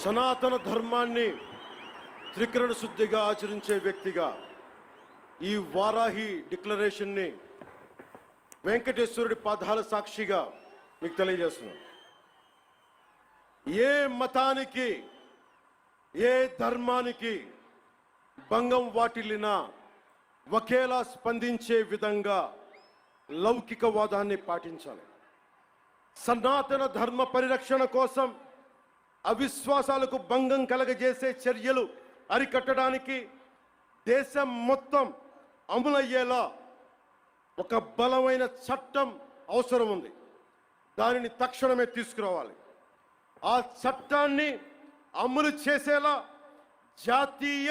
సనాతన ధర్మాన్ని త్రికరణ శుద్ధిగా ఆచరించే వ్యక్తిగా ఈ వారాహి డిక్లరేషన్ని వెంకటేశ్వరుడి పాదాల సాక్షిగా మీకు తెలియజేస్తున్నాను. ఏ మతానికి ఏ ధర్మానికి భంగం వాటిల్లినా ఒకేలా స్పందించే విధంగా లౌకికవాదాన్ని పాటించాలి. సనాతన ధర్మ పరిరక్షణ కోసం అవిశ్వాసాలకు భంగం కలగజేసే చర్యలు అరికట్టడానికి దేశం మొత్తం అమలయ్యేలా ఒక బలమైన చట్టం అవసరం ఉంది. దానిని తక్షణమే తీసుకురావాలి. ఆ చట్టాన్ని అమలు చేసేలా జాతీయ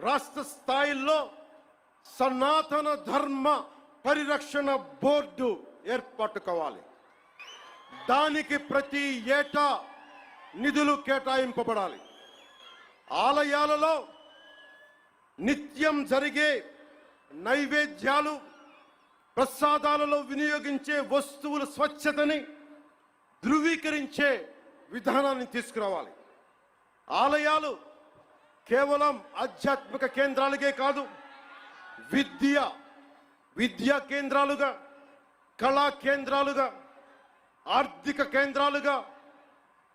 రాష్ట్ర స్థాయిల్లో సనాతన ధర్మ పరిరక్షణ బోర్డు ఏర్పాటు కావాలి. దానికి ప్రతి ఏటా నిధులు కేటాయింపబడాలి. ఆలయాలలో నిత్యం జరిగే నైవేద్యాలు, ప్రసాదాలలో వినియోగించే వస్తువుల స్వచ్ఛతని ధృవీకరించే విధానాన్ని తీసుకురావాలి. ఆలయాలు కేవలం ఆధ్యాత్మిక కేంద్రాలుగే కాదు, విద్యా కేంద్రాలుగా, కళా కేంద్రాలుగా, ఆర్థిక కేంద్రాలుగా,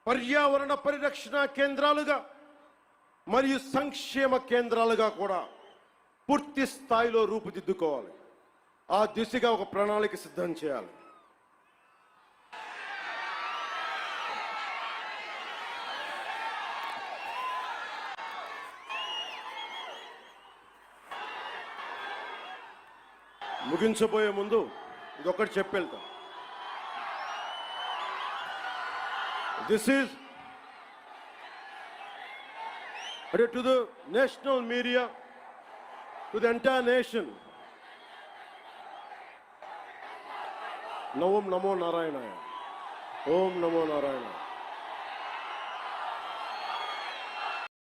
పర్యావరణ పరిరక్షణ కేంద్రాలుగా మరియు సంక్షేమ కేంద్రాలుగా కూడా పూర్తి స్థాయిలో రూపుదిద్దుకోవాలి. ఆ దిశగా ఒక ప్రణాళిక సిద్ధం చేయాలి. ముగించబోయే ముందు ఇదొకటి చెప్పెళ్తాం. This is to the national media, to the entire nation. Om Namo Narayana. Om Namo Narayana.